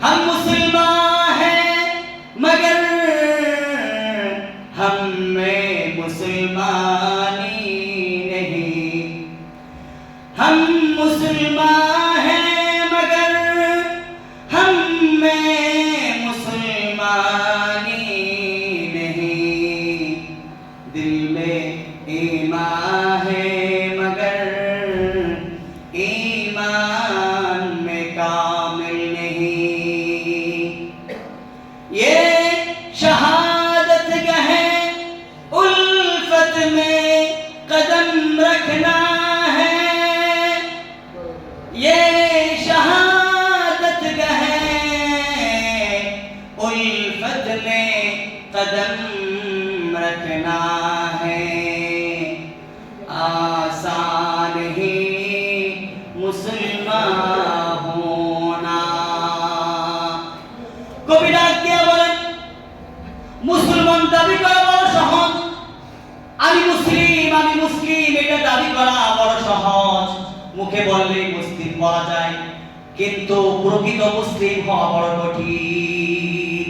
हम मुसलमान हैं मगर हम में मुसलमानी नहीं। हम मुसलमान हैं मगर हम में मुसलमानी नहीं। दिल में ईमान है मगर ईमान में कामिल नहीं। ये शहादत गहे उल्फत में कदम रखना है। ये शहादत गहे उल्फत में कदम रखना है। आसान ही मुसलमान होना। कवि डाक दिया बोलेन मुसलमान दाबी करा बड़ সহজ। আমি মুসলিম এটা দাবি করা বড় সহজ। মুখে বললেই মুসলিম বলা যায়, কিন্তু প্রকৃত মুসলিম হওয়া বড় কঠিন।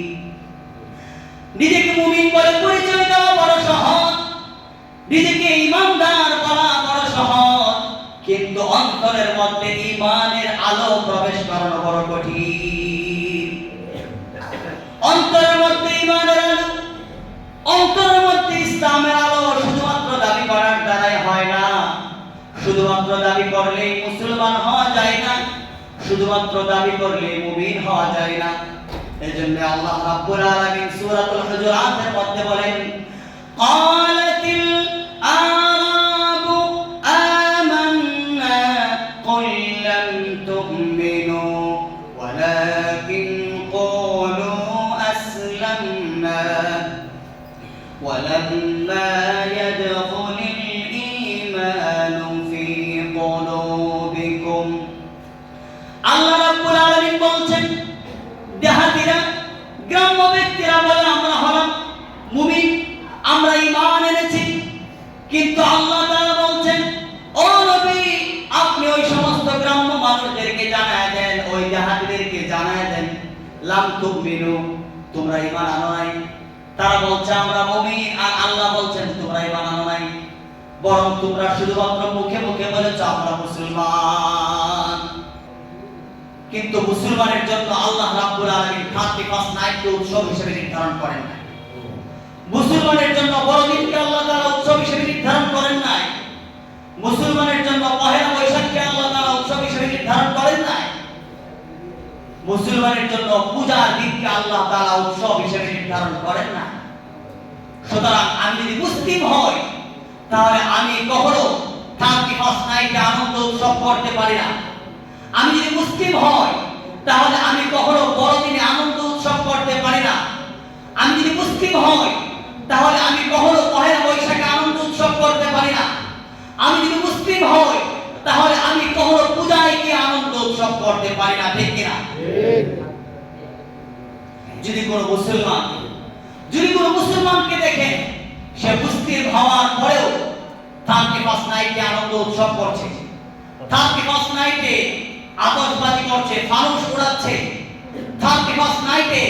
নিজেকে মুমিন বলে পরিচয় দেওয়া বড় সহজ, নিজেকে ঈমানদার বলা বড় সহজ, কিন্তু অন্তরের মধ্যে ঈমানের আলো প্রবেশ করানো বড় কঠিন। অন্তরের মধ্যে ঈমানের আলো, অন্তরের মধ্যে ইসলামের আলো শুধুমাত্র দাবি করার দ্বারাই হয় না। শুধুমাত্র দাবি করলেই মুসলমান হওয়া যায় না, শুধুমাত্র দাবি করলে মুমিন হওয়া যায় না। এজন্য আল্লাহ রাব্বুল আলামিন সূরাতুল হুজুরাতের মধ্যে বলেন, ক্বালাতিল আরাবু আমান্না কুল লাম তুমিনু ওয়ালাকিন কুলু আসলামনা ওয়ালাম্মা ইয়াদখুলিল ঈমানু ফী কুলুবিকুম। আল্লাহ রাব্বুল আলামিন বলছেন, দেহাতীরা গ্রাম্য ব্যক্তিরা বলে আমরা হলাম মুমিন, আমরা ঈমান এনেছি। কিন্তু আল্লাহ তাআলা বলছেন, ও নবী আপনি ওই সমস্ত গ্রাম্য মানুষদেরকে জানায় দেন, ওই দেহাতীদেরকে জানায় দেন, লাম তুমিনু তোমরা ঈমান আনো নাই। তারা বলছে আমরা মুমিন, আর আল্লাহ বলছেন তোমরা ঈমান আনো নাই, বরং তোমরা শুধুমাত্র মুখে মুখে বলেছো আমরা মুসলমান। কিন্তু মুসলমানের জন্য আল্লাহ রাব্বুল আলামিন 31 নাইটকে উৎসব হিসেবে নির্ধারণ করেন নাই। মুসলমানের জন্য বড়দিনকে আল্লাহ তাআলা উৎসব হিসেবে নির্ধারণ করেন নাই। মুসলমানের জন্য পহেলা বৈশাখকে আল্লাহ তাআলা উৎসব হিসেবে নির্ধারণ করেন নাই। মুসলমানের জন্য পূজার দিনকে আল্লাহ তাআলা উৎসব হিসেবে নির্ধারণ করেন না। সুতরাং আমি যদি মুসলিম হই তাহলে আমি কখনো 31 নাইটে আনন্দ উৎসব করতে পারি না। আমি যদি মুসলিম হই তাহলে আমি কখনো বড়দিনে আনন্দ উৎসব করতে পারি না। আমি যদি মুসলিম হই তাহলে আমি কখনো পহেলা বৈশাখে আনন্দ উৎসব করতে পারি না। আমি যদি মুসলিম হই তাহলে আমি কখনো পূজায় গিয়ে আনন্দ উৎসব করতে পারি না, ঠিক কিনা? যদি কোনো মুসলমানকে দেখেন সে মুসলিম হওয়ার পরেও 31 নাইটে আনন্দ উৎসব করছে, 31 নাইটে আতশবাজি করছে, ফানুস উড়াচ্ছে, 31 নাইটে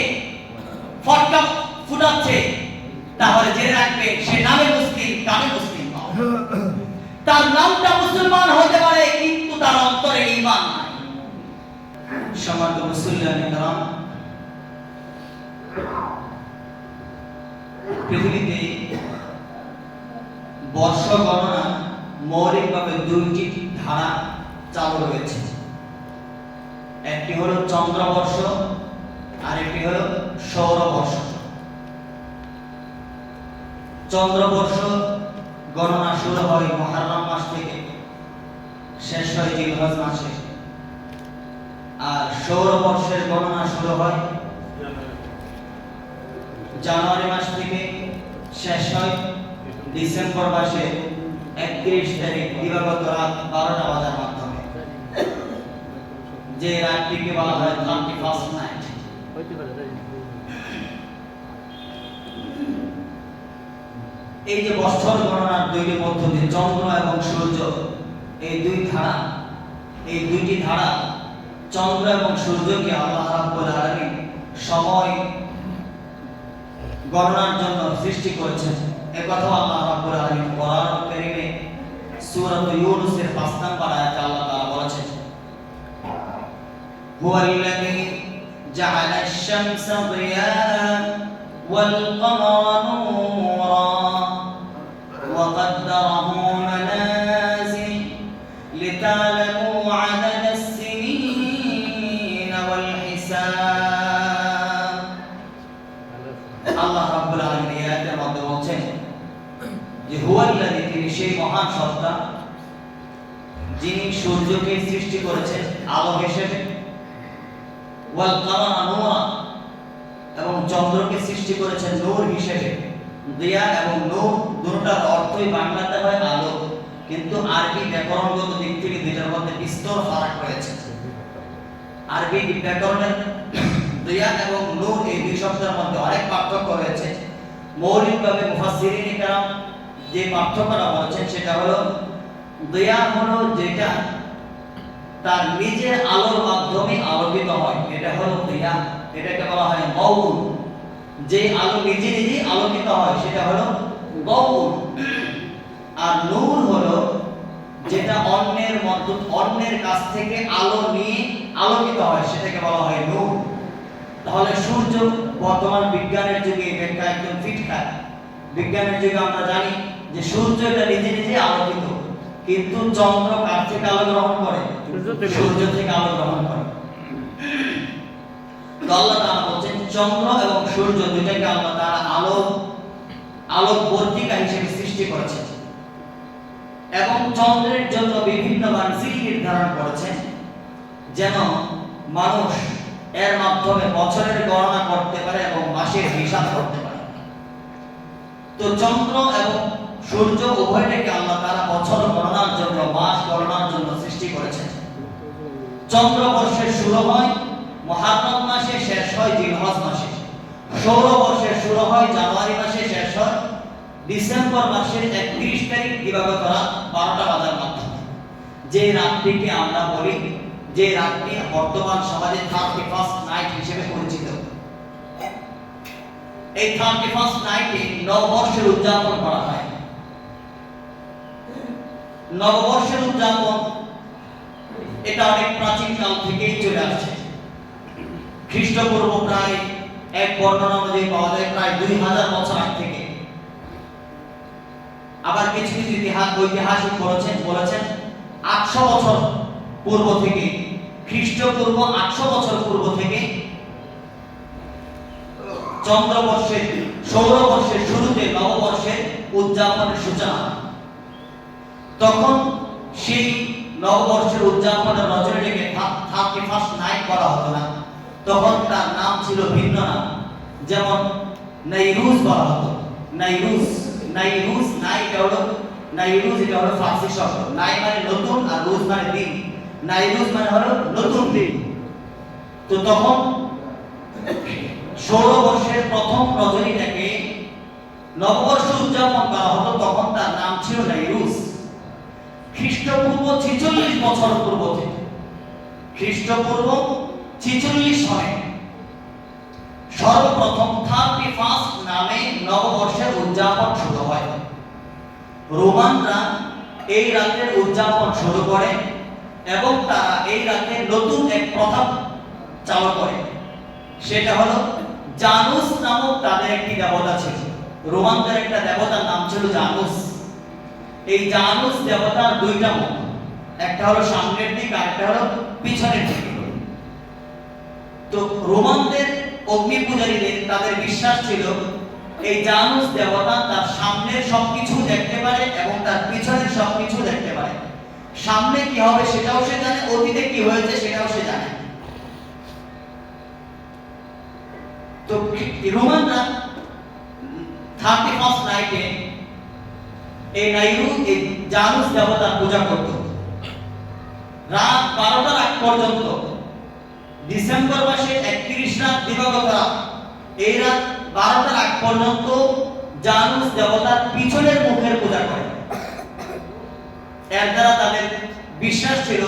ফটকা ফুটাচ্ছে, তাহলে জেনে রাখবে সে নামে মুসলিম, কামে মুসলিম নয়। তার নামটা মুসলমান হতে পারে কিন্তু তার অন্তরে ঈমান নাই। সম্মানিত মুসলিম کرام, পৃথিবীতে বর্ষ গণনা মৌলিকভাবে দুইটি ধারা চালু রয়েছে। একটি হলো চন্দ্রবর্ষ আর একটি হলো সৌরবর্ষ। চন্দ্রবর্ষ গণনা শুরু হয় মুহররম মাস থেকে, শেষ হয় জিলহজ মাসে। আর সৌরবর্ষের গণনা শুরু হয় জানুয়ারি মাস থেকে, শেষ হয় ডিসেম্বর মাসে 31 তারিখ দিবাগত রাত 12টা বাজার মাধ্যমে, যে রাতটিকে বলা হয় 31st নাইট। এই যে বছর গণনার দুইটি পদ্ধতি, চন্দ্র এবং সূর্য, এই দুইটি ধারা চন্দ্র এবং সূর্যকে আল্লাহ রাব্বুল আলামিন সময় গণনার জন্য সৃষ্টি করেছেন। এই কথা আল্লাহ রাব্বুল আলামিন কোরআন কারীমে সূরা ইউনূসের ৫ নম্বর আয়াতে আল্লাহ তাআলা বলেছেন, হুয়াল্লাযী জাআলা আশ-শামসা দিয়াআন ওয়াল কমারা নূরা ওয়া قدره منازل لتعلموا عدد السنين والحساب। আল্লাহ রাব্বুল আলামিন এই আয়াতের মধ্যে বলেন যে হুয়াল্লাযী, তিনি সেই মহান সত্তা যিনি সূর্যকে সৃষ্টি করেছেন আলো হিসেবে, ওয়াল কামারা নূরা, এবং চন্দ্রকে সৃষ্টি করেছেন নূর হিসেবে। দিয়া এবং নূর দুটোটার অর্থই বাংলাতে হয় আলো, কিন্তু আরবি ব্যাকরণগত দিক থেকে দুইটার মধ্যে বিস্তর ফারাক রয়েছে। আরবি ব্যাকরণের দিয়া এবং নূর এই দুই শব্দের মধ্যে অনেক পার্থক্য রয়েছে। মৌলিকভাবে মুফাসসিরিন ইকরাম যে পার্থক্যটা বলেছেন সেটা হলো, দিয়া হলো যেটা তার নিজের আলোর মাধ্যমে আলোকিত হয়, এটা হলো দিয়া, এটাকে বলা হয় গৌর। যে আলো নিজে নিজে আলোকিত হয় সেটা হলো গৌর। আর নূর হলো যেটা অন্যের কাছ থেকে আলো নিয়ে আলোকিত হয়, সেটাকে বলা হয় নূর। তাহলে সূর্য বর্তমান বিজ্ঞানের যুগে ব্যাখ্যা একদম ফিট খায়। বিজ্ঞানের যুগে আমরা জানি যে সূর্য এটা নিজে নিজে আলোকিত, কিন্তু চন্দ্র কার থেকে আলো গ্রহণ করে? সূর্য থেকে আলো গ্রহণ করে। তো আল্লাহ তাআলা বলেন চন্দ্র এবং সূর্য দুইটাকে আল্লাহ তাআলা আলোকবর্তিকা হিসেবে সৃষ্টি করেছেন এবং চন্দ্রের জন্য বিভিন্ন মানজিল নির্ধারণ করেছেন, যেন মানুষ এর মাধ্যমে বছরের গণনা করতে পারে এবং মাসের হিসাব করতে পারে। তো চন্দ্র এবং সূর্য উভয়টাকে আল্লাহ তাআলা বছর গণনার জন্য, মাস গণনার জন্য সৃষ্টি করেছেন। চন্দ্রবর্ষের শুরু হয় মুহররম মাসে, শেষ হয় জিলহজ মাসে। সৌরবর্ষের শুরু হয় জানুয়ারি মাসে, শেষ হয় ডিসেম্বর মাসের 31 তারিখ দিবাগত রাত 12টা বাজার মাধ্যমে। যে রাতটিকে আমরা বলি, যে রাতটি বর্তমান সমাজে 31st নাইট হিসেবে পরিচিত। এই 31st নাইটে নববর্ষের উদযাপন করা হয়। নববর্ষের উদযাপন এটা অনেক প্রাচীন কাল থেকেই চলে আসছে। খ্রিস্টপূর্ব প্রায় এক বর্ণনা অনুযায়ী পাওয়া যায় প্রায় 2000 বছর আগে থেকে। আবার কিছু কিছু ঐতিহাসিক বলেছেন 800 বছর পূর্ব থেকে, খ্রিস্টপূর্ব 800 বছর পূর্ব থেকে চন্দ্রবর্ষের সৌরবর্ষের শুরুতে নববর্ষের উদযাপনের সূচনা। তখন সেই নববর্ষের উদযাপনের রজনীটাকে 31st নাইট করা হতো না, তখন তার নাম ছিল ভিন্ন নাম। যেমন নাইরুজ বলা হতো। নাইরুজ নাইট হলো নাইরুজ, এটা হলো ফার্সি শব্দ। নাই মানে নতুন আর রোজ মানে দিন। নাইরুজ মানে হলো নতুন দিন। তো তখন সৌরবর্ষের প্রথম রজনীটাকে নববর্ষ উদযাপন করা হতো, তখন তার নাম ছিল নাইরুজ। খ্রিস্টপূর্ব 46 বছর পূর্ব থেকে, খ্রিস্টপূর্ব 46 সনে সর্বপ্রথম 31st নামে নববর্ষের উদযাপন শুরু হয়। রোমানরা এই রাতের উদযাপন শুরু করে এবং তারা এই রাতে নতুন এক প্রথা চালু করে। সেটা হলো জানুস নামক তাদের একটি দেবতা ছিল। রোমানদের একটা দেবতার নাম ছিল জানুস। এই জানুস দেবতার দুইটা মুখ, একটা হলো সামনের দিক আর একটা হলো পিছনের দিক। তো রোমানদের অগ্নি পূজারীদের তাদের বিশ্বাস ছিল এই জানুস দেবতা তার সামনের সবকিছু দেখতে পারে এবং তার পিছনের সবকিছু দেখতে পারে। সামনে কি হবে সেটাও সে জানে, অতীতে কি হয়েছে সেটাও সে জানে। তো রোমানরা 31st নাইটে এই জানুস দেবতার পূজা করত। রাত 12টার আগ পর্যন্ত, ডিসেম্বর মাসের 31 রাত দিবাগত রাত, এই রাত 12টার আগ পর্যন্ত জানুস দেবতার পিছনের মুখের পূজা করে। এর দ্বারা তাদের বিশ্বাস ছিল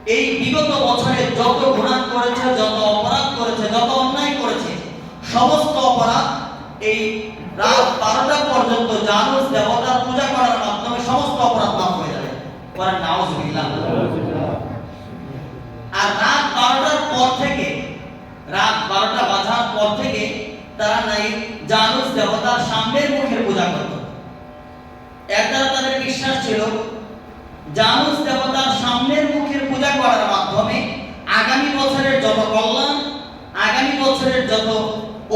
এই বিগত বছরে যত গুনাহ করেছে, যত অপরাধ করেছে, যত অন্যায় করেছে, সমস্ত অপরাধ এই রাত 12টা পর্যন্ত জানুস দেবতার পূজা করার মাধ্যমে সমস্ত অপরাধ মাফ হয়ে যাবে। বলেন নাউজুবিল্লাহ। আর রাত 12টার পর থেকে, রাত 12টা বাজার পর থেকে তারা নাই জানুস দেবতার সামনের মুখের পূজা করত। এটা তাদের বিশ্বাস ছিল জানুস দেবতার সামনের মুখের পূজা করার মাধ্যমে আগামী বছরের যত কল্যাণ, আগামী বছরের যত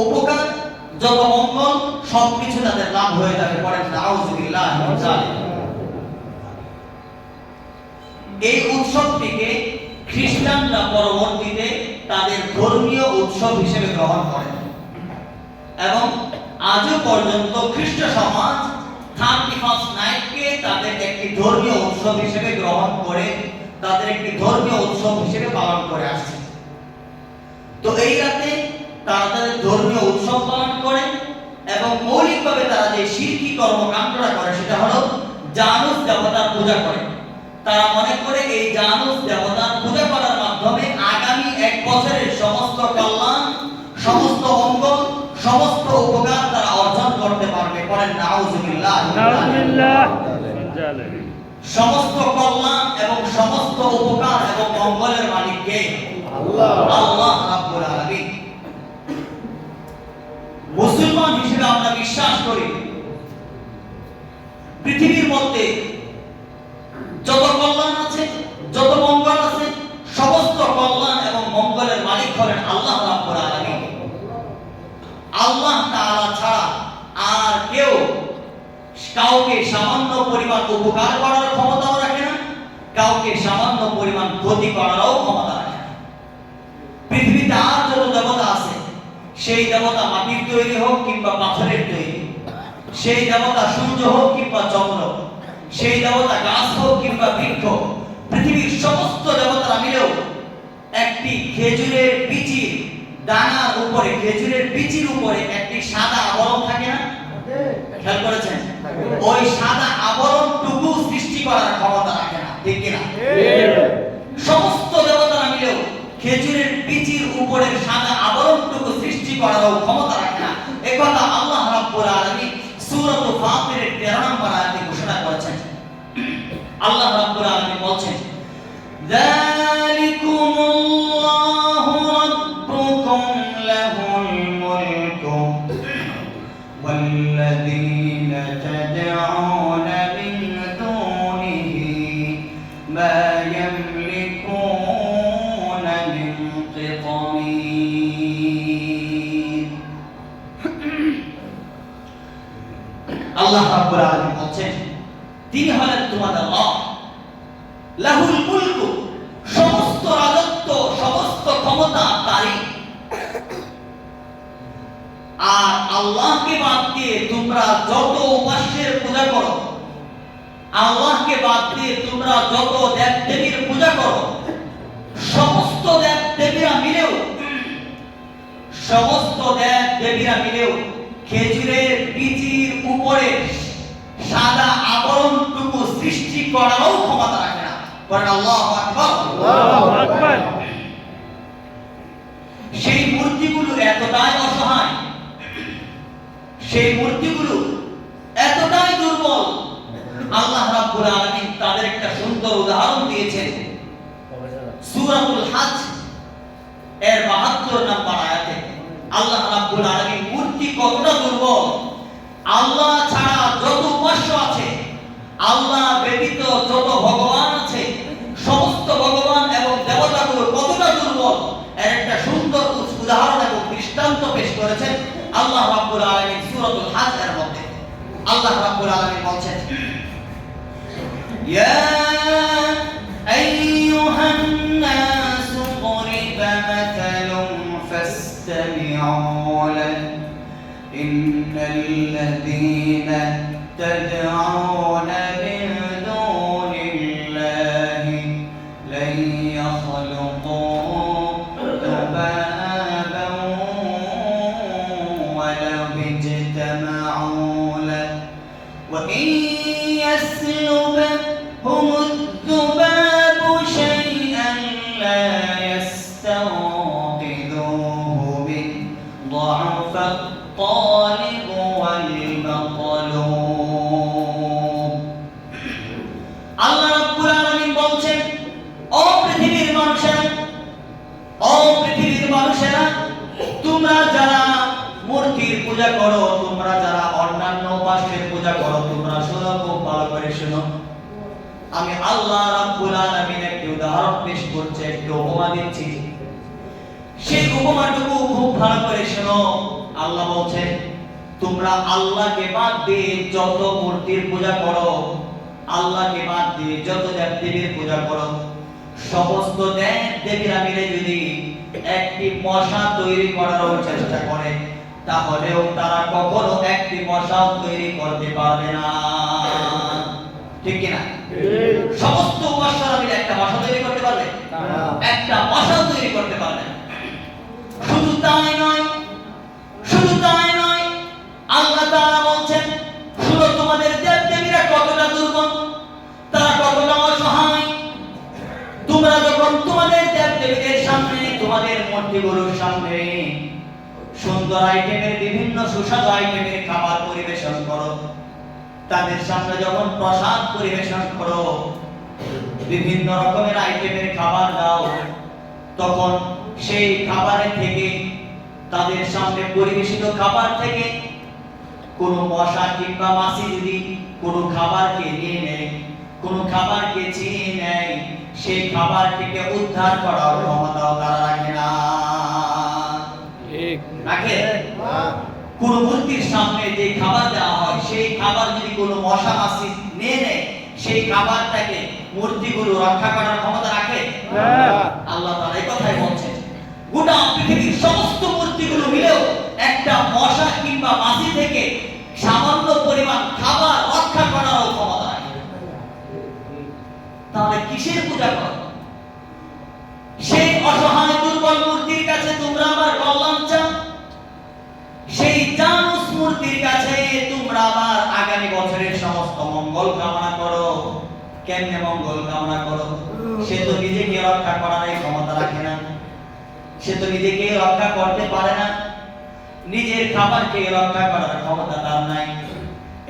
উপকার, যত মঙ্গল সবকিছু তাদের লাভ হয়ে যাবে। পরে নাউজুবিল্লাহ। এই উৎসবটিকে খ্রিস্টানরা পরবর্তীতে তাদের ধর্মীয় উৎসব হিসেবে গ্রহণ করে এবং আজও পর্যন্ত খ্রিস্ট সমাজ 31st নাইটকে তাদের একটি ধর্মীয় উৎসব হিসেবে গ্রহণ করে, তাদের একটি ধর্মীয় উৎসব হিসেবে পালন করে আসছে। তো এই রাতে তারা তাদের ধর্মীয় উৎসব পালন করে এবং মৌলিকভাবে তারা যে শিরকি কর্মকাণ্ডটা করে সেটা হলো জানুস দেবতার পূজা করে। তারা মনে করে এই জানুস দেবতার পূজা করার মাধ্যমে আগামী 1 বছরের সমস্ত কল্যাণ, সমস্ত মঙ্গল, সমস্ত উপকার তারা অর্জন করতে পারবে। পড়েন নাউজুবিল্লাহ। সমস্ত কল্যাণ এবং সমস্ত উপকার এবং মঙ্গলের মালিক কে? আল্লাহ, আল্লাহ রাব্বুল আলামিন। মুসলমান হিসেবে আমরা বিশ্বাস করি পৃথিবীর মধ্যে যত কল্যাণ আছে, যত মঙ্গল আছে, সমস্ত কল্যাণ এবং মঙ্গলের মালিক হলেন আল্লাহ রাব্বুল আলামিন। আল্লাহ তাআলা ছাড়া আর কেউ কাউকে সামান্য পরিমাণ উপকার করার ক্ষমতাও রাখে না, কাউকে সামান্য পরিমাণ ক্ষতি করারও ক্ষমতা রাখে না। পৃথিবীতে আর যত দেবতা আছে, সেই দেবতা মাটির তৈরি হোক কিংবা পাথরের তৈরি, সেই দেবতা সূর্য হোক কিংবা চন্দ্র, সেই দেবতা গাছ হোক কিংবা বৃক্ষ, পৃথিবীর সমস্ত দেবতারা মিলেও একটি খেজুরের বিচির দানার উপরে, খেজুরের বিচির উপরে একটি সাদা আবরণ থাকে না? খেয়াল করেছেন? ওই সাদা আবরণটুকু সৃষ্টি করার ক্ষমতা রাখে না, ঠিক কিনা? সমস্ত দেবতারা মিলেও খেজুরের বিচির উপরের সাদা আবরণটুকু সৃষ্টি করারও ক্ষমতা রাখে না। একথা আল্লাহ রাব্বুল আলামিন সূরাতুল ফাতিরের 13 নম্বর আয়াতে ঘোষণা করেছেন। আল্লাহ রাব্বুল আলামিন বলছেন, যালিকুমুল্লাহু রাব্বুকুম লাহুল মুলকু ওয়াল্লাযীনা তাদউনা মিন দুনিহি মা ইয়ামলিকুনা মিন কিতমির। আল্লাহ রাব্বুল আলামিন বলছেন, তিনি হলেন তোমাদের রব, লাহুল মুলকু, সমস্ত রাজত্ব, সমস্ত ক্ষমতা তারই। আর আল্লাহকে বাদ দিয়ে তোমরা যত উপাস্যের পূজা করো, আল্লাহকে বাদ দিয়ে তোমরা যত দেব-দেবীর পূজা করো, সমস্ত দেব-দেবীরা মিলেও খেজুরের বীজের উপরে সাদা আবরণটুকু সৃষ্টি করারও ক্ষমতা রাখে না। বলেন আল্লাহু আকবার। আল্লাহু আকবার। সেই মূর্তিগুলো এতটাই অসহায়, সেই মূর্তিগুলো এতটাই দুর্বল, আল্লাহ রাব্বুল আলামিন তাদের একটা সুন্দর উদাহরণ দিয়েছেন সূরাতুল হজ এর 72 নম্বর আয়াতে। আল্লাহ রাব্বুল আলামিন মূর্তি কতটা দুর্বল, আল্লাহ ছাড়া যত উপাস্য আছে, আল্লাহ ব্যতীত যত ভগবান আছে, সমস্ত ভগবান এবং দেবতাগুলো কতটা দুর্বল এর একটা সুন্দর উদাহরণ এবং দৃষ্টান্ত পেশ করেছেন আল্লাহ রাব্বুল আলামিন সূরাতুল হজ এর মধ্যে। আল্লাহ রাব্বুল আলামিন বলছেন, ইয়া আইয়ুহান নাস ضرب مثل فاستمعوا له إن الذين تدعون من دون الله لن يخلقوا ذبابا ولو اجتمعوا له وإن يسلبهم الذباب شيئا ضعف الطالب والمطلوب আল্লাহ রাব্বুল আলামিন বলছেন ও পৃথিবীর মানুষেরা তোমরা যারা মূর্তির পূজা করো তোমরা যারা অন্যান্য উপাস্যের পূজা করো তোমরা শোনো খুব ভালো করে শোনো আমি আল্লাহ রাব্বুল আলামিন একটি উদাহরণ পেশ করছি একটি উপমা দিচ্ছি সেই উপমাটুকু খুব ভালো করে শোনো আল্লাহ বলছেন তোমরা আল্লাহকে বাদ দিয়ে যত মূর্তির পূজা করো আল্লাহকে বাদ দিয়ে যত দেবদেবীর পূজা করো সমস্ত দেবদেবীরা মিলে যদি একটি মশা তৈরি করার চেষ্টা করে তাহলেও তারা কখনো একটি মশাও তৈরি করতে পারবে না ঠিক কি না সমস্ত উপাস্যরা মিলে একটা মশা তৈরি করতে পারবে না একটা মশাও তৈরি করতে পারবে না শুধু তাই নয় আল্লাহ তাআলা বলছেন শুনো তোমাদের দেবদেবীরা কতটা দুর্বল তারা কতটা অসহায় তোমরা যখন তোমাদের দেবদেবীদের সামনে তোমাদের মূর্তিগুলোর সামনে সুন্দর আইটেমের বিভিন্ন সুস্বাদু আইটেমের খাবার পরিবেশন করো তাদের সামনে যখন প্রসাদ পরিবেশন করো বিভিন্ন রকমের আইটেমের খাবার দাও তখন সেই খাবারের থেকে তাদের সামনে পরিবেশিত খাবার থেকে কোনো মশা কিংবা মাছি যদি কোনো খাবারকে নিয়ে নেয় কোনো খাবারকে ছিনিয়ে নেয় সেই খাবার থেকে উদ্ধার করার ক্ষমতাও তারা রাখে না রাখে কোন মূর্তির সামনে যে খাবার দেওয়া হয় সেই খাবার যদি কোনো মশা মাছি নিয়ে নেয় সেই খাবারটাকে মূর্তিগুলো রক্ষা করার ক্ষমতা রাখে আল্লাহ তাআলা এই কথাই বলছেন গোটা পৃথিবীর সমস্ত মূর্তিগুলো মিলেও একটা মশা কিংবা মাছি থেকে সামান্য পরিমাণ খাবার রক্ষা করার ক্ষমতা রাখে তাহলে কিসের পূজা করো সেই অসহায় দুর্বল মূর্তির কাছে তোমরা আবার কল্যাণ চাও সেই জানুস মূর্তির কাছে তোমরা আবার আগামী বছরের সমস্ত মঙ্গল কামনা করো কেমনে মঙ্গল কামনা করো সে তো নিজেকে রক্ষা করার ক্ষমতা রাখে না সে তো নিজেকে রক্ষা করতে পারে না নিজের খাবারকে রক্ষা করার ক্ষমতা তার নাই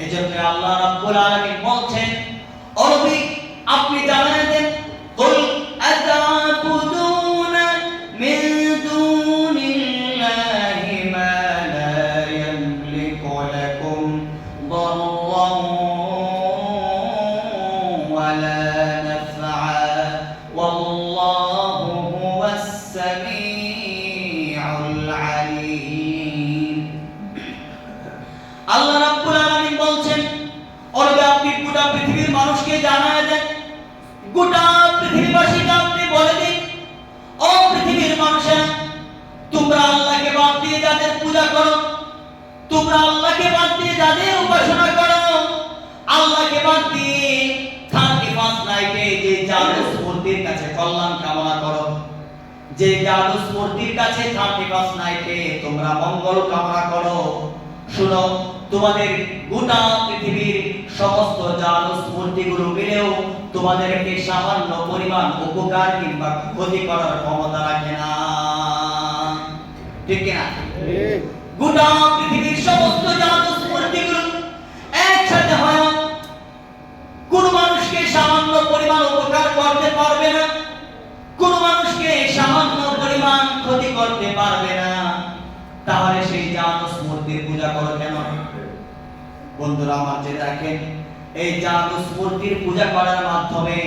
এজন্য আল্লাহ রাব্বুল আলামিন বলছেন ও নবী আপনি জানান দেন কুল আতাবুদুনা মিন দুনিল্লাহি মা লা ইয়ামলিকু লাকুম দাররান ওয়ালা নাফআ ওয়াল্লাহু হুয়াস সামিউল আলীম আল্লাহ রাব্বুল আলামিন বলছেন ওরে আপনি গোটা পৃথিবীর মানুষকে জানায় দেন গোটা পৃথিবীবাসীকে আপনি বলে দিন ও পৃথিবীর মানুষেরা তোমরা আল্লাহকে বাদ দিয়ে যাদের পূজা করো তোমরা আল্লাহকে বাদ দিয়ে যাদের উপাসনা করো আল্লাহকে বাদ দিয়ে 31 নাইটে যে জানুস মূর্তির কাছে কল্যাণ কামনা করো যে জানুস মূর্তির কাছে 31 নাইটে তোমরা মঙ্গল কামনা করো শুনো তোমাদের গোটা পৃথিবীর সমস্ত জানুস মূর্তিগুলো মিলেও তোমাদেরকে সামান্য পরিমাণ উপকার কিংবা ক্ষতি করার ক্ষমতা রাখে না ঠিক না গোটা পৃথিবীর সমস্ত জানুস মূর্তিগুলো একসাথে হয় কোন মানুষকে সামান্য পরিমাণ উপকার করতে পারবে না কোন মানুষকে সামান্য পরিমাণ ক্ষতি করতে পারবে না তাহলে সেই জানুস মূর্তির পূজা করো কেন বন্ধুরা আমার জেনে রাখেন এই জানুস মূর্তির পূজা করার মাধ্যমে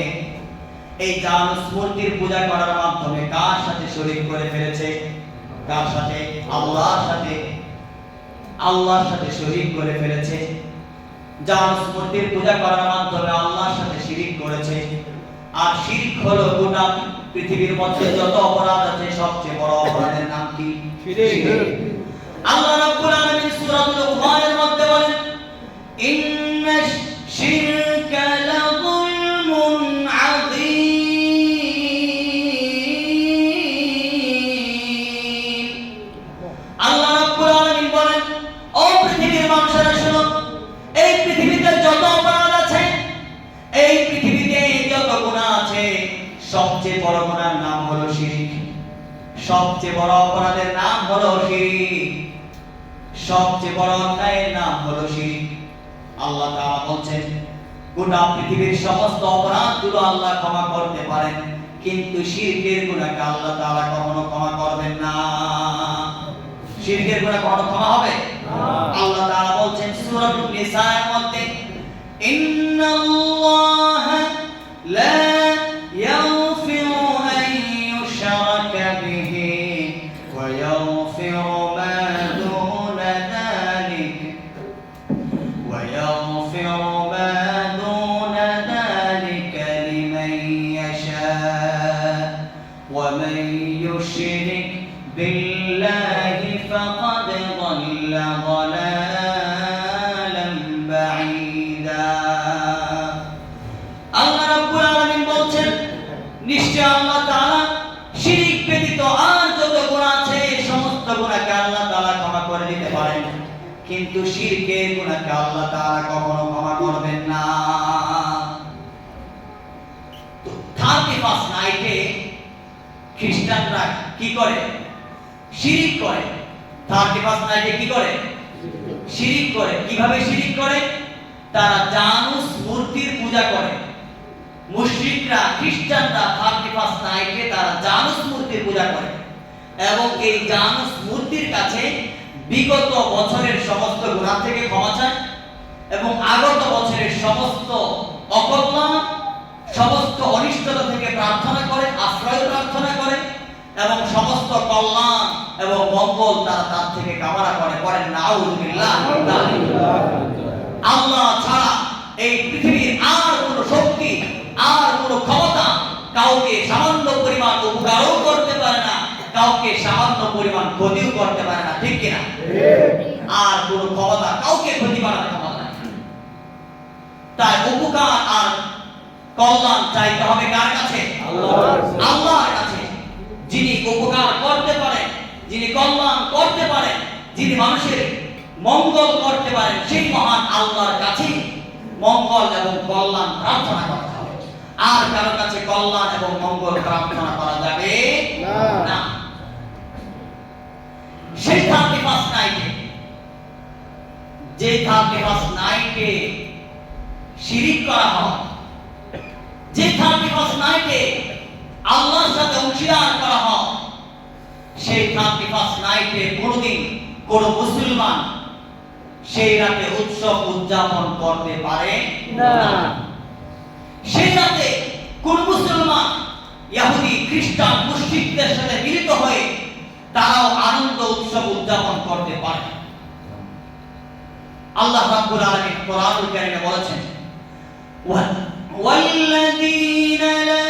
এই জানুস মূর্তির পূজা করার মাধ্যমে কার সাথে শরীক করে ফেলেছে কার সাথে আল্লাহর সাথে শরীক করে ফেলেছে জানুস মূর্তির পূজা করার মাধ্যমে আল্লাহর সাথে শিরক করেছে আর শিরক হলো গোটা পৃথিবীর মধ্যে যত অপরাধ আছে সবচেয়ে বড় অপরাধের নাম কি শিরক আল্লাহ রাব্বুল আলামিন সূরাতুল লুকমানের মধ্যে বলেন ইন্নাশ শিরকা লাযুলমুন আযীম আল্লাহ রাব্বুল আলামিন বলেন ও পৃথিবীর মানুষেরা শুনো এই পৃথিবীতে যত অপরাধ আছে এই পৃথিবীতে যত গুনাহ আছে সবচেয়ে বড় গুনাহর নাম হলো শিরক সবচেয়ে বড় অপরাধের নাম হলো শিরক সবচেয়ে বড় অন্যায়ের নাম হলো শিরক। আল্লাহ তাআলা বলছেন গোটা পৃথিবীর সমস্ত অপরাধগুলো আল্লাহ ক্ষমা করতে পারেন, কিন্তু শিরকের গুনাহকে আল্লাহ তাআলা কখনো ক্ষমা করবেন না। শিরকের গুনাহ কখনো ক্ষমা হবে না। আল্লাহ তাআলা বলছেন সূরাতুন নিসার মধ্যে, ইন্নাল্লাহা লা ইয়াগফিরু আন ইউশরাকা বিহি ওয়া ইয়াগফিরু মা দুনা যালিকা ওয়া ইয়াগফিরু মা দুনা যালিকা লিমান ইয়াশা ওয়া মান ইউশরিক বিল্লাহি ফাকাদ ضل ضلالا بعيدا। আল্লাহ রাব্বুল আলামিন বলছেন নিশ্চয় আল্লাহ তাআলা শিরক ব্যতীত আর যত গুনাহ আছে সমস্ত গুনাহকে আল্লাহ তাআলা ক্ষমা করে দিতে পারেন, কিন্তু শিরকের গুনাহকে আল্লাহ তাআলা কখনো ক্ষমা করবেন না। তো 31 নাইটে খ্রিস্টানরা কি করে? শিরক করে। 31 নাইটে কি করে? শিরক করে। কিভাবে শিরক করে? তারা জানুস মূর্তির পূজা করে। মুশরিকরা খ্রিস্টানরা 31 নাইটে তারা জানুস মূর্তির পূজা করে এবং এই জানুস মূর্তির কাছে বিগত বছরের সমস্ত গুনাহ থেকে ক্ষমা চায় এবং আগত বছরের সমস্ত অকল্যাণ, সমস্ত অনিষ্টতা থেকে প্রার্থনা করে, আশ্রয় প্রার্থনা করে এবং সমস্ত কল্যাণ এবং মঙ্গল তারা তার থেকে কামনা করে। করেন নাউযুবিল্লাহ। আল্লাহ ছাড়া এই পৃথিবীর আর কোনো শক্তি, আর কোনো ক্ষমতা কাউকে সামান্য পরিমাণ উপকারও করতে পারে না, কাউকে সামান্য পরিমাণ ক্ষতিও করতে পারে না, ঠিক কিনা? আর কোনো ক্ষমতা কাউকে ক্ষতি করার ক্ষমতা নাই। তাই উপকার আর কল্যাণ চাইতে হবে কার কাছে? আল্লাহর কাছে, যিনি উপকার করতে পারেন, যিনি কল্যাণ করতে পারেন, যিনি মানুষের মঙ্গল করতে পারেন, সেই মহান আল্লাহর কাছে মঙ্গল এবং কল্যাণ প্রার্থনা করতে হবে। আর কারো কাছে কল্যাণ এবং মঙ্গল প্রার্থনা করা যাবে না। সেই 31 নাইটে, যে 31 নাইটে শিরক করা হয়, যে 31 নাইটে আল্লাহর সাথে অংশীদার করা হয়, সেই 31 নাইটে কোনদিন কোন মুসলমান সেই রাতে উৎসব উদযাপন করতে পারে না। সেই রাতে কোন মুসলমান ইহুদি, খ্রিস্টান, মুশরিকদের সাথে মিলিত হয়ে তারাও আনন্দ উৎসব উদযাপন করতে পারে। আল্লাহ রাব্বুল আলামিন কোরআনুল কারীমে বলেছেন, والذين لا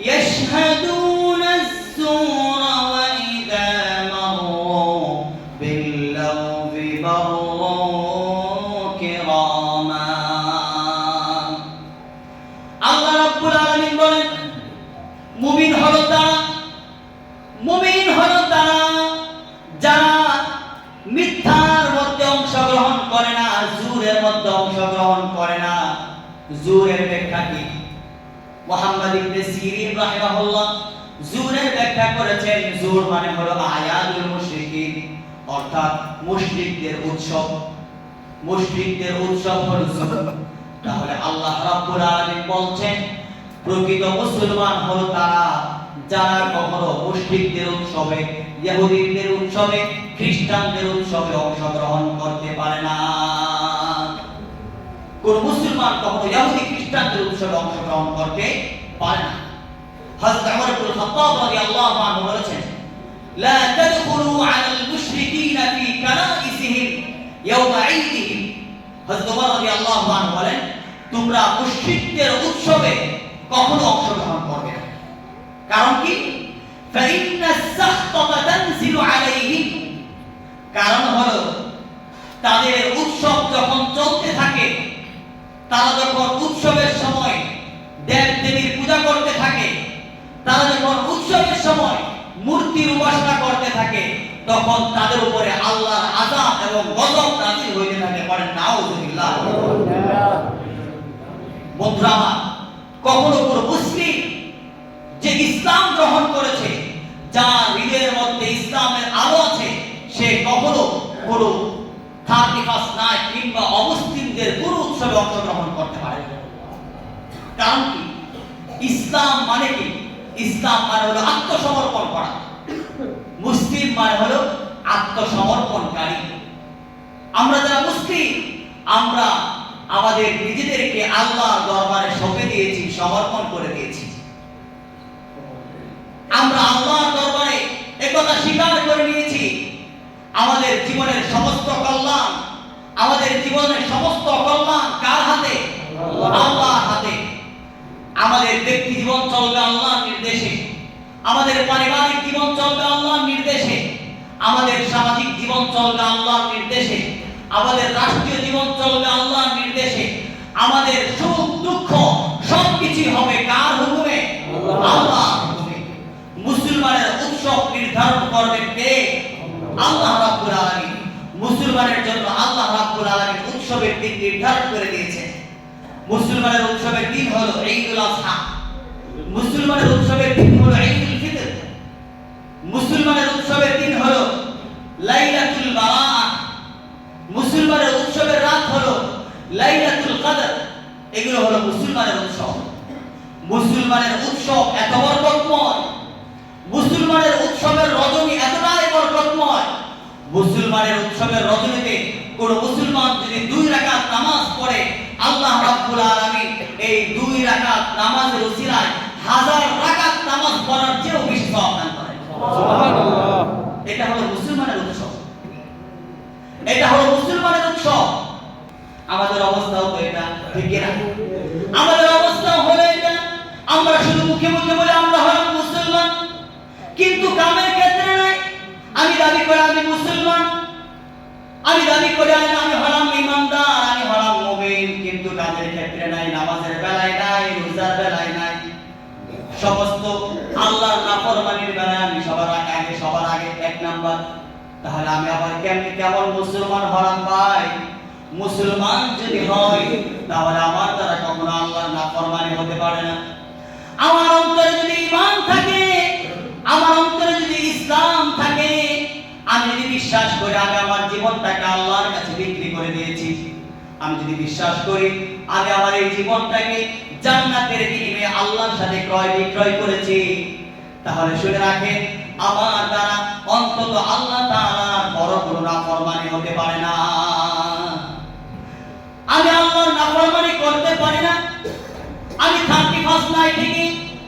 يشهدون الزور وإذا مروا باللغو مروا كراما। আল্লাহ রাব্বুল আলামিন বলেন মুমিন হলো তারা, মুমিন হলো তারা যারা মিথ্যার মধ্যে অংশগ্রহণ করে না, জুরের মধ্যে অংশগ্রহণ করে না। জুরের ব্যাখ্যা কি? মুহাম্মদ ইবনে সিরিন রাহিমাহুল্লাহ জুরের ব্যাখ্যা করেছেন, জুর মানে হলো আয়াতুল মুশরিকিন, অর্থাৎ মুশরিকদের উৎসব। মুশরিকদের উৎসব হলো জুর। তাহলে আল্লাহ রাব্বুল আলামিন বলছেন প্রকৃত মুসলমান হলো তারা যারা কখনো মুশরিকদের উৎসবে, ইহুদিদের উৎসবে, খ্রিস্টানদের উৎসবে অংশগ্রহণ করতে পারে না। কোন মুসলমান কখনো ইহুদি, খ্রিস্টানদের উৎসবে অংশগ্রহণ করতে পারে না। হযরত ওমর ইবনে খাত্তাব রাদিয়াল্লাহু আনহু বলেছেন, লা তাদখুলু আলাল মুশরিকিনা ফি কানাইসিহিম ইয়াওমা ঈদিহিম। হযরত ওমর রাদিয়াল্লাহু আনহু বলেন, তোমরা মুশরিকদের উৎসবে কখনো অংশগ্রহণ করবে না। কারণ কি? ফাইন্না সাখতাতা তানজিলু আলাইহিম। কারণ হলো তাদের উৎসব যখন চলতে থাকে, তারা যখন উৎসবের সময় দেব দেবীর পূজা করতে থাকে, তারা যখন উৎসবের সময় মূর্তির উপাসনা করতে থাকে, তখন তাদের উপরে আল্লাহর আযাব এবং গজব নাযিল হইতে থাকে। বলেন নাউযুবিল্লাহ। বন্ধুরা আমার, কখনো কোনো মুসলিম যে ইসলাম গ্রহণ করেছে, যার হৃদয়ের মধ্যে ইসলামের আলো আছে, সে কখনো কোনো 31 নাইট কিংবা অমুসলিমদের পুরো উৎসবে অংশগ্রহণ করতে পারে। কারণ কি? ইসলাম মানে কি? ইসলাম মানে হলো আত্মসমর্পণ করা। মুসলিম মানে হলো আত্মসমর্পণকারী। আমরা যারা মুসলিম, আমরা আমাদের নিজেদেরকে আল্লাহর দরবারে সঁপে দিয়েছি, সমর্পণ করে দিয়েছি। আমরা আল্লাহর দরবারে একথা স্বীকার করে নিয়েছি, আমাদের জীবনের সমস্ত কল্যাণ, আমাদের জীবনের সমস্ত কল্যাণ কার হাতে? আল্লাহর হাতে। আমাদের ব্যক্তি জীবন চলবে আল্লাহর নির্দেশে, আমাদের পারিবারিক জীবন চলবে আল্লাহর নির্দেশে, আমাদের সামাজিক জীবন চলবে আল্লাহর নির্দেশে, আমাদের রাষ্ট্রীয় জীবন চলবে আল্লাহর নির্দেশে, আমাদের সুখ দুঃখ সবকিছু হবে কার হুকুমে? আল্লাহর হুকুমে। মুসলমানের উৎসব নির্ধারণ করবে কে? আল্লাহ রাব্বুল আলামিন। মুসলমানের জন্য আল্লাহ রাব্বুল আলামিন উৎসবের দিন নির্ধারণ করে দিয়েছেন। মুসলমানের উৎসবের দিন হলো ঈদুল আযহা, মুসলমানের উৎসবের দিন হলো ঈদুল ফিতর, মুসলমানের উৎসবের দিন হলো লাইলাতুল বারাআহ, মুসলমানের উৎসবের রাত হলো লাইলাতুল কদর। এগুলো হলো মুসলমানের উৎসব। মুসলমানের উৎসব এত বরকতময়, মুসলমানের উৎসবের রজনী এতটাই বরকতময়, মুসলমানের উৎসবের রজনীতে কোন মুসলমান যদি 2 রাকাত নামাজ পড়ে, আল্লাহ রাব্বুল আলামিন এই 2 রাকাত নামাজের উসিলায় 1000 রাকাত নামাজ পড়ার চেয়েও বেশি সওয়াব দান করেন। সুবহানাল্লাহ। এটা হলো মুসলমানের উৎসব, এটা হলো মুসলমানের উৎসব। আমাদের অবস্থাও তো এটা, ঠিক না? আমাদের অবস্থা হলো এটা, আমরা শুধু মুখে মুখে বলে আমরা হলাম মুসলমান, কিন্তু কামের ক্ষেত্রে নাই। আমি দাবি করি আমি মুসলমান, আমি দাবি করি আমি হলাম ইমানদার, আমি হলাম মুমিন, কিন্তু কামের ক্ষেত্রে নাই, নামাজের বেলায় নাই, রোজার বেলায় নাই, সমস্ত আল্লাহর নাফরমানির বেলায় আমি সবার আগে 1 নাম্বার। তাহলে আমি আবার কেমন মুসলমান হলাম ভাই? মুসলমান যদি হয় তাহলে আমার দ্বারা কখনো আল্লাহর নাফরমানি হতে পারে না। আমার অন্তরে যদি ঈমান থাকে, আমার অন্তরে যদি ইসলাম থাকে, আমি যদি বিশ্বাস করি আমি আমার জীবনটাকে আল্লাহর কাছে বিক্রি করে দিয়েছি, আমি যদি বিশ্বাস করি আমি আমার এই জীবনটাকে জান্নাতের বিনিময়ে আল্লাহর সাথে ক্রয় বিক্রয় করেছি, তাহলে শুনে রাখেন আমার দ্বারা অন্তত আল্লাহ তাআলার বড় কোনো নাফরমানি হতে পারে না। আমি আল্লাহর নাফরমানি করতে পারি না। আমি 31 নাইটে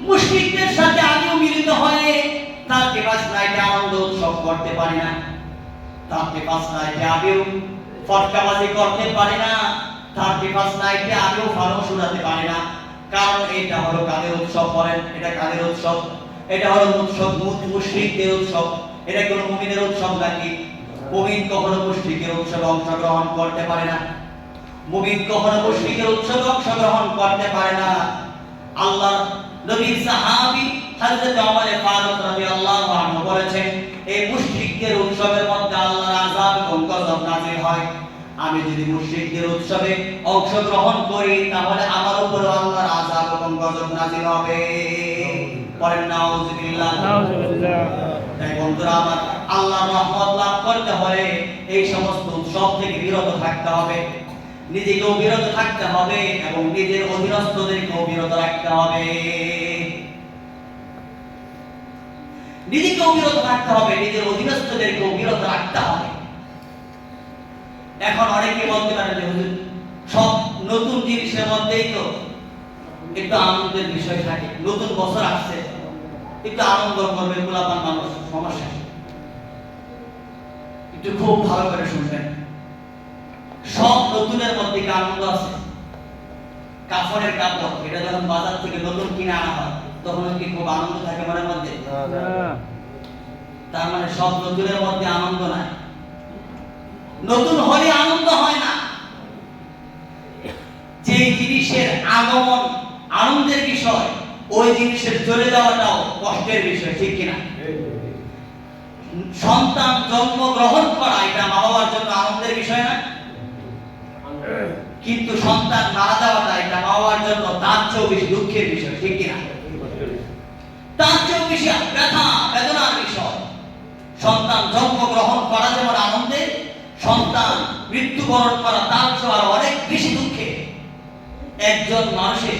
মুশরিকদের সাথে আমিও মিলিত হয়ে 31 নাইটে আনন্দ উৎসব করতে পারি না। 31 নাইটে আমিও ফটকাবাজি করতে পারি না। 31 নাইটে আমিও ফানুস উড়াতে পারি না। কারণ এটা হলো কাদের উৎসব? বলেন, এটা কাদের উৎসব? এটা হলো মুশরিকদের উৎসব। এটা কোনো মুমিনের উৎসব নাকি? মুমিন কখনো মুশরিকের উৎসবে অংশগ্রহণ করতে পারে না। মুমিন কখনো মুশরিকের উৎসবে অংশগ্রহণ করতে পারে না। আল্লাহর নবীর সাহাবী হযরত ওমর ফারুক রাদিয়াল্লাহু আনহু বলেছেন, এই মুশরিকদের উৎসবের মধ্যে আল্লাহর আযাব এবং গজব নাযিল হয়। আমি যদি মুশরিকদের উৎসবে অংশগ্রহণ করি তাহলে আমার উপর আল্লাহর আযাব এবং গজব নাযিল হবে। পড়েন নাউযুবিল্লাহ। নাউযুবিল্লাহ। তাই বন্ধুরা আমার, আল্লাহর রহমত লাভ করতে হলে এই সমস্ত উৎসব থেকে বিরত থাকতে হবে, নিজেকেও বিরত থাকতে হবে এবং নিজের অধীনস্থদেরকেও বিরত রাখতে হবে। নিজেকেও বিরত রাখতে হবে, নিজের অধীনস্থদেরকেও বিরত রাখতে হবে। এখন অনেকে বলতে পারে যে হুজুর সব নতুন জিনিসের মধ্যেই তো একটু আনন্দের বিষয় থাকে, নতুন বছর আসছে একটু আনন্দ করবে গোলাপান মানুষ, সমস্যা একটু খুব ভালো করে শুনবেন। সব নতুনের মধ্যে কি আনন্দ আছে? কাপড়ের কাপড় এটা যখন বাজার থেকে নতুন কিনে আনা হয় তখন কি খুব আনন্দ থাকে মনের মধ্যে? তার মানে সব নতুনের মধ্যে আনন্দ নাই। নতুন হলে আনন্দ হয় না। যে জিনিসের আগমন আনন্দের বিষয়, ওই জিনিসের চলে যাওয়াটাও কষ্টের বিষয়, ঠিক কিনা? সন্তান জন্মগ্রহণ করা এটা মা বাবার জন্য আনন্দের বিষয় না, কিন্তু সন্তান মারা যাওয়াটা এটা মা বাবার জন্য তার চেয়েও বেশি দুঃখের বিষয়, ঠিক কিনা? তার চেয়েও বেশি ব্যথা বেদনার বিষয়। সন্তান জন্মগ্রহণ করা যেমন আনন্দের, সন্তান মৃত্যুবরণ করা তার চেয়ে আর অনেক বেশি দুঃখে। একজন মানুষের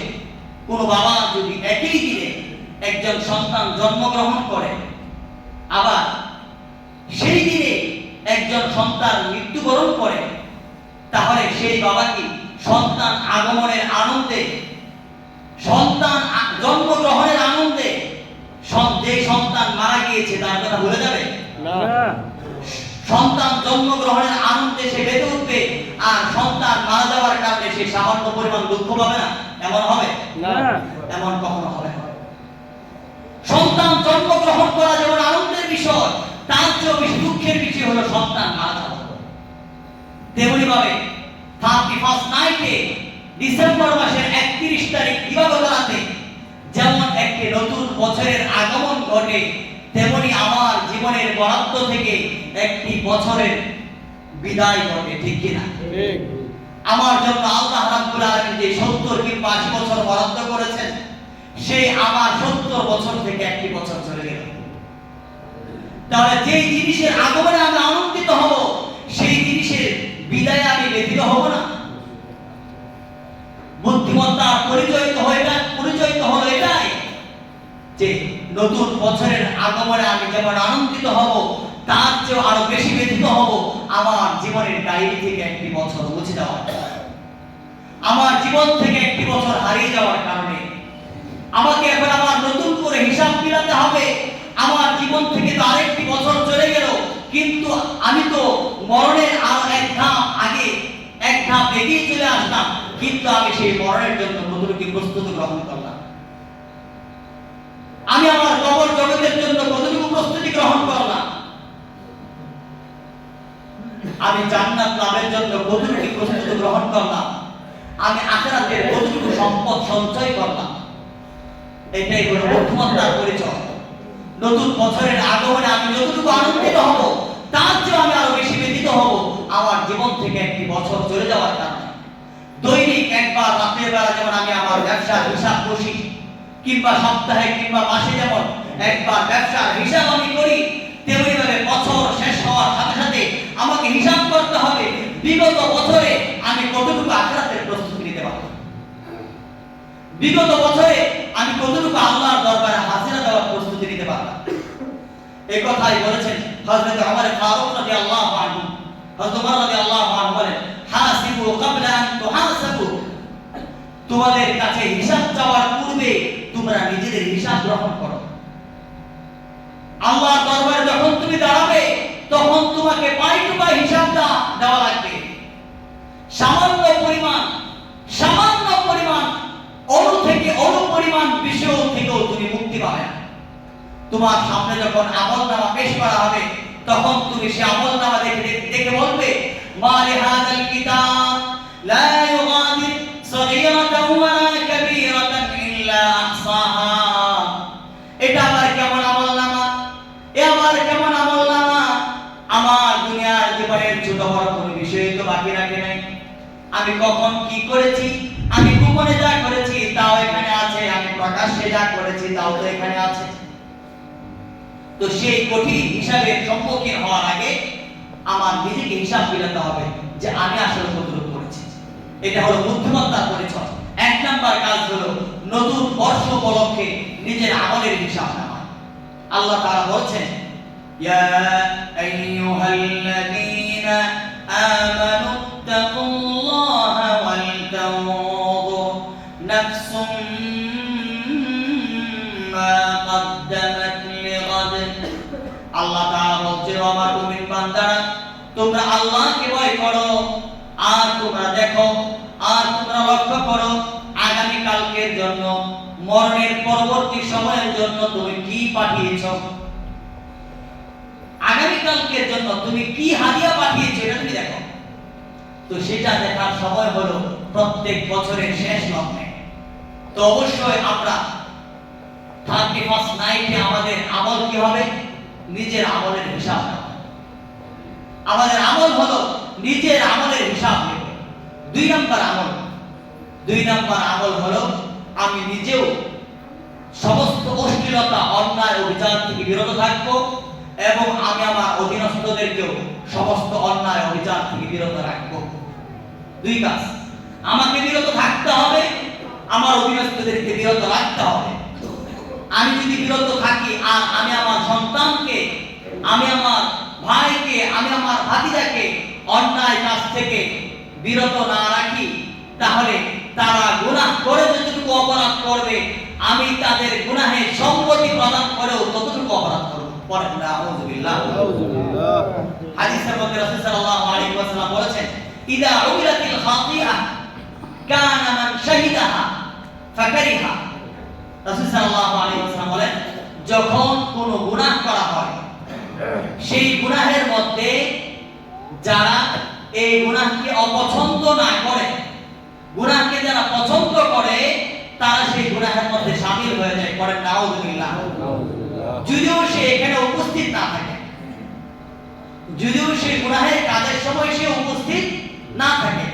কোনো বাবা যদি একই দিনে একজন সন্তান জন্মগ্রহণ করে, আবার সেই দিনে একজন সন্তান মৃত্যুবরণ করে, তাহলে সেই বাবা কি সন্তান আগমনের আনন্দে, সন্তান জন্মগ্রহণের আনন্দে যে সন্তান মারা গিয়েছে তার কথা ভুলে যাবে? না। সন্তান জন্মগ্রহণের আনন্দে সে বেঁধে উঠবে, আর সন্তান মারা যাওয়ার কারণে সে সামান্য পরিমাণ দুঃখ পাবে না? এমন হবে না। এমন কখনো হবে না। সন্তান জন্মগ্রহণ করা যেমন আনন্দের বিষয়, তার চেয়েও বেশি দুঃখের বিষয় হলো সন্তান মারা যাওয়া। তেমনি ভাবে 31st নাইটে ডিসেম্বর মাসের 31 তারিখ দিবাগত রাতে যেমন একটি নতুন বছরের আগমন ঘটে, তেমনি আমার জীবনের বরাদ্দ থেকে একটি বছরের বিদায় ঘটে, ঠিক কিনা? ঠিক। আমার জন্য আল্লাহ রাব্বুল আলামিন যে 70 কিংবা 80 বছর বরাদ্দ করেছেন, সেই আমার 70 বছর থেকে একটি বছর চলে গেল। তাহলে যেই জিনিসের আগমনে আমি আনন্দিত হব, সেই জিনিসের বিদায়ে আমি ব্যথিত হব না? বুদ্ধিমত্তার পরিচয় তো হলো এটাই যে নতুন বছরের আগমনে আমি যেমন আনন্দিত হব, তার চেয়ে আরো বেশি ব্যথিত হব আমার জীবনের ডায়েরি থেকে একটি বছর মুছে যাওয়ার, আমার জীবন থেকে একটি বছর হারিয়ে যাওয়ার কারণে। আমাকে এখন আবার নতুন করে হিসাব মিলাতে হবে। আমার জীবন থেকে তো আরেকটি বছর চলে গেল, কিন্তু আমি তো মরণের আর এক ধাপ আগে, এক ধাপ এগিয়ে চলে আসলাম, কিন্তু আমি সেই মরণের জন্য কতটুকু প্রস্তুতি গ্রহণ করলাম? আমি আমার কবর জগতের জন্য কতটুকু প্রস্তুতি গ্রহণ করলাম? আমি জান্নাত লাভের জন্য কতটুকু প্রস্তুতি গ্রহণ করলাম? আমি আখিরাতের কতটুকু সম্পদ সঞ্চয় করলাম? এটাই হলো বুদ্ধিমত্তার পরিচয়। নতুন বছরের আগমনে আমি যতটুকু আনন্দিত হব, তার চেয়ে আমি আরো বেশি ব্যথিত হব আমার জীবন থেকে একটি বছর চলে যাওয়ার কারণে। দৈনিক একবার রাতের বেলা যেমন আমি আমার ব্যবসার হিসাব কষি, কিংবা সপ্তাহে কিংবা মাসে যেমন একবার ব্যবসার হিসাব আমি করি, তেমনি ভাবে বছর শেষ হওয়ার সাথে সাথে আমাকে হিসাব করতে হবে বিগত বছরে আমি কতটুকু আখিরাতের প্রস্তুতি নিতে পারলাম, বিগত বছরে আমি কতটুকু আল্লাহর দরবারে হাজিরা দেওয়ার প্রস্তুতি নিতে পারলাম। এই কথাই বলেছেন হযরত ওমর ফারুক রাদিয়াল্লাহু আনহু। হযরত ওমর রাদিয়াল্লাহু আনহু বলেন, হাসিবু ক্বাবলা আন তুহাসাবু। তোমাদের কাছে হিসাব চাওয়ার পূর্বে তোমরা নিজেদের হিসাব গ্রহণ করো। আল্লাহর দরবারে যখন তুমি দাঁড়াবে, তখন তোমাকে পাই টু পাই হিসাব দেওয়া লাগবে। সামান্য পরিমাণ অণু থেকে অণু পরিমাণ বিষয় থেকেও তুমি মুক্তি পাবে না। তোমার সামনে যখন আমলনামা পেশ করা হবে, তখন তুমি সেই আমলনামা দেখে বলবে, মা লিহাযাল কিতাব লা ইউগাদির সগীরাতান ওয়ালা কাবীরাতান ইল্লা আহসাহা। এটা আমার কেমন আমলনামা, আমার কেমন আমলনামা! আমার দুনিয়ার জীবনের ছোট বড় কোনো বিষয় তো বাকি রাখে নাই। আমি কখন কি করেছি, আমি গোপনে যা করেছি তাও এখানে আছে, আমি প্রকাশ্যে যা করেছি তাও তো এখানে আছে। তো সেই কঠিন হিসাবের সম্মুখীন হওয়ার আগে আমার নিজেকে হিসাব মিলাতে হবে যে আমি আসলে কতটুকু করেছি। এটা হলো বুদ্ধিমত্তার পরিচয়। এক নাম্বার কাজ হলো নতুন বর্ষ উপলক্ষে নিজের আমলের হিসাব নেওয়া। আল্লাহ তাআলা বলছেন, ইয়া আইয়ুহাল্লাযীনা আমানু তাকুল্লাহা ওয়াল তানজুর নাফসুম মা কদ্দামাত লিগাদ। আল্লাহ তাআলা বলছেন, আমার মুমিন বান্দারা, তোমরা আল্লাহকে ভয় করো, আর তোমরা দেখো, আর তোমরা লক্ষ্য করো আগামী কালকের জন্য, মরণের পরবর্তী সময়ের জন্য তুমি কি পাঠিয়েছো। আগামী কালকের জন্য তুমি কি হাদিয়া পাঠিয়েছো, এটা তুমি দেখো। তো সেটা দেখার সময় হলো প্রত্যেক বছরের শেষ লগ্নে। তো অবশ্যই আমরা 31st নাইটে আমাদের আমল কি হবে? নিজের আমলের হিসাব নেওয়া। আমাদের আমল হলো নিজের আমলের হিসাব নেব। দুই নাম্বার আমল হলো আমি নিজেও সমস্ত অশ্লীলতা, অন্যায়, অবিচার থেকে বিরত থাকবো এবং আমি আমার অধীনস্থদেরকেও সমস্ত অন্যায় অভিযান থেকে বিরত রাখবো। দুই কাজ, আমাকে বিরত থাকতে হবে, আমার অধীনস্থদেরকে বিরত রাখতে হবে। আমি যদি বিরত থাকি আর আমি আমার সন্তানকে, আমি আমার ভাইকে, আমি আমার ভাতিজাকে অন্যায় কাজ থেকে বিরত না রাখি, তাহলে তারা গুনাহ করে যতটুকু অপরাধ করবে, আমি তাদের গুনাহে সম্মতি প্রদান করেও ততটুকু অপরাধ করব। পড়েন না আউযুবিল্লাহ। হাদিসের মধ্যে রাসূল সাল্লাল্লাহু আলাইহি ওয়াসাল্লাম বলেছেন, ইদা উমিলাতিল খাতিআ কানা মান শাহিদাহা ফাকারিহা। রাসূল সাল্লাল্লাহু আলাইহি ওয়াসাল্লাম বলেন, যখন কোনো গুনাহ করা হয়, সেই গুনাহের মধ্যে যারা এই গুনাহকে অপছন্দ না করে, গুনাহকে যারা পছন্দ করে, তারা সেই গুনাহের মধ্যে শামিল হয়ে যায়। পড়েন নাউযুবিল্লাহ। যদিও সে এখানে উপস্থিত না থাকে, যদিও সেই গুনাহের কাজের সময় সে উপস্থিত না থাকে,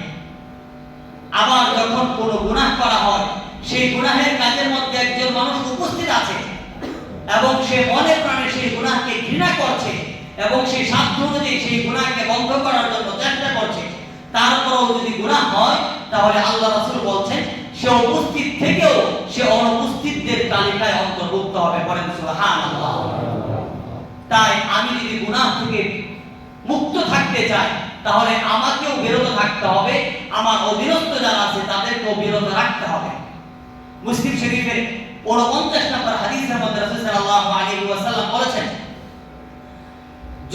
আবার যখন কোনো গুনাহ করা হয়, সেই গুনাহের কাজের মধ্যে একজন মানুষ উপস্থিত আছে এবং সে মনে প্রাণে সেই গুনাহকে ঘৃণা করছে এবং সেই সাধ্য অনুযায়ী সেই গুনাহকে বন্ধ করার জন্য চেষ্টা করছে, তারপরেও যদি গুনাহ হয়, তাহলে আল্লাহ রাসূল বলছেন সে উপস্থিত থেকেও সে অনুপস্থিতদের তালিকায় অন্তর্ভুক্ত হবে। বলেন সুবহানাল্লাহ। তাই আমি যদি গুনাহ থেকে মুক্ত থাকতে চাই, তাহলে আমাকেও বিরত থাকতে হবে, আমার অধীনস্থ যারা আছে তাদেরকেও বিরত রাখতে হবে। মুসলিম শরীফের 49 নম্বর হাদিসের মধ্যে রাসূল সাল্লাল্লাহু আলাইহি ওয়াসাল্লাম বলেছেন,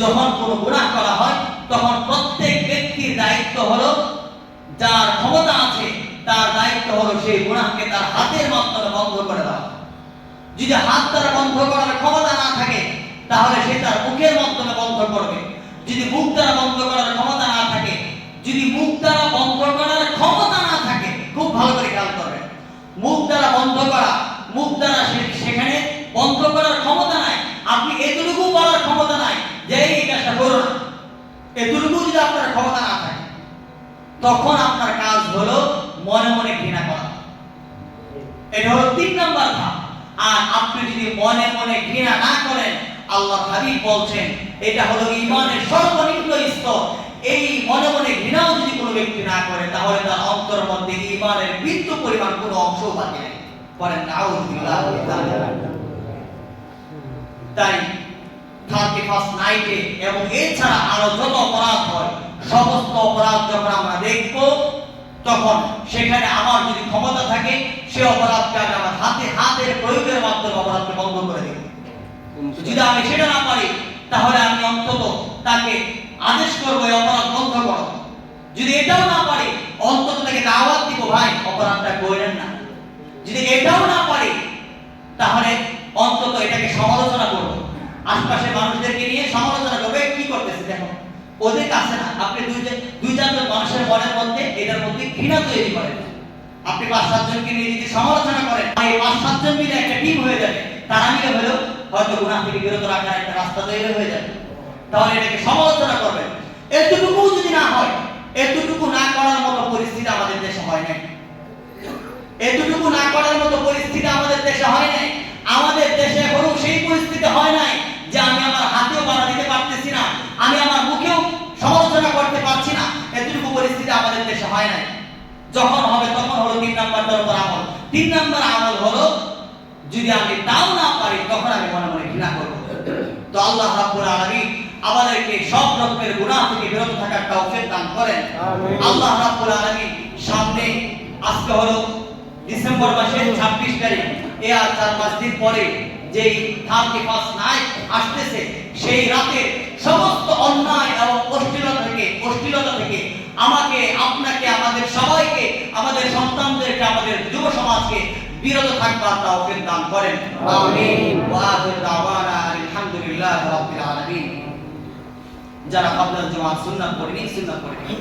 যখন কোনো গুনাহ করা হয়, তখন প্রত্যেক ব্যক্তির দায়িত্ব হলো, যার ক্ষমতা আছে তার দায়িত্ব হলো সেই গুনাহকে তার হাতের মাধ্যমে বন্ধ করে দেওয়া। যদি হাত দ্বারা বন্ধ করার ক্ষমতা না থাকে, তাহলে সে তার মুখের মাধ্যমে বন্ধ করবে। যদি মুখ দ্বারা বন্ধ করার ক্ষমতা না থাকে, যদি মুখ দ্বারা বন্ধ করার ক্ষমতা না থাকে, খুব ভালো করে খেয়াল করবেন, মুখ দ্বারা বন্ধ করা, মুখ দ্বারা সেখানে বন্ধ করার ক্ষমতা নাই, আপনি এতটুকু বলার ক্ষমতা নাই যে এই কাজটা করো না, এতটুকু যদি আপনার ক্ষমতা না থাকে, তখন আপনার কাজ হলো মনে মনে ঘৃণা করা। এটা হলো 3 নাম্বার ধাপ। আর আপনি যদি মনে মনে ঘৃণা না করেন, আল্লাহ হাবিব বলছেন এটা হলো ঈমানের সর্বনিম্ন স্তর। এই মনে মনে ঘৃণাও যদি কোনো ব্যক্তি না করে, তাহলে তার অন্তরের মধ্যে ঈমানের বিন্দু পরিমাণ কোনো অংশ বাকি নেই। পড়েন নাউযুবিল্লাহ। তাই 31st নাইটে এবং এছাড়া আরো যত অপরাধ হয়, সমস্ত অপরাধ যখন আমরা দেখব, তখন সেখানে আমার যদি ক্ষমতা থাকে, সে অপরাধকে আমি আমার হাতের প্রয়োগের মাধ্যমে অপরাধকে বন্ধ করে দেব। যদি আমি সেটা না পারি, তাহলে আমি অন্তত তাকে আদেশ করবো এই অপরাধ বন্ধ করো। যদি এটাও না পারি, অন্তত তাকে দাওয়াত দিব, ভাই অপরাধটা করেন না। যদি এটাও না পারি, তাহলে অন্তত এটাকে সমালোচনা করবো, আশপাশের মানুষদেরকে নিয়ে সমালোচনা করবে, কি করতেছে দেখো, ওদের কাছে না। আপনি দুই চারজন মানুষের মনের মধ্যে এটার মধ্যে ঘৃণা তৈরি করেন। আপনি 5-7 জনকে নিয়ে যদি সমালোচনা করেন, এই 5-7 জন মিলে একটা টিম হয়ে যাবে, তারা মিলে হলো হয়তো গুনাহ থেকে বিরত রাখার একটা রাস্তা তৈরি হয়ে যাবে। তাহলে এটাকে সমালোচনা করবেন। এতটুকু যদি না হয়, এতটুকু না করার মতো পরিস্থিতি আমাদের দেশে হয় নাই, এতটুকু না করার মতো পরিস্থিতি আমাদের দেশে হয় নাই। আমাদের দেশে এখনো সেই পরিস্থিতি হয় নাই যে আমি আমার হাতেও বাধা দিতে পারতেছি না, আমি আমার মুখেও সমালোচনা করতে পারছি না, এতটুকু পরিস্থিতি আমাদের দেশে হয় নাই। যখন হবে তখন হলো 3 নাম্বার আমল। 3 নাম্বার আমল হলো, যদি আমি তাও না পারি, তখন আমি মনে মনে ঘৃণা করব। তো আল্লাহ রাব্বুল আলামিন আমাদেরকে সব রকমের গুনাহ থেকে বিরত থাকার তৌফিক দান করেন। আল্লাহ রাব্বুল আলামিন সামনে আজকে হলো ডিসেম্বর মাসের 26 তারিখ, আর 4-5 দিন পরে যেই 31st নাইট আসতেছে, সেই রাতে সমস্ত অন্যায় এবং অশ্লীলতা থেকে আমাকে, আপনাকে, আমাদের সবাইকে, আমাদের সন্তানদেরকে, আমাদের যুব সমাজকে বিরত থাকবার তৌফিক দান করেন। আমিন। ওয়া আখিরু দাওয়ানা আলহামদুলিল্লাহি রাব্বিল আলামিন। যারা ক্বাবলা জামাত সুন্নাত পড়েনি, সুন্নাত পড়েনি।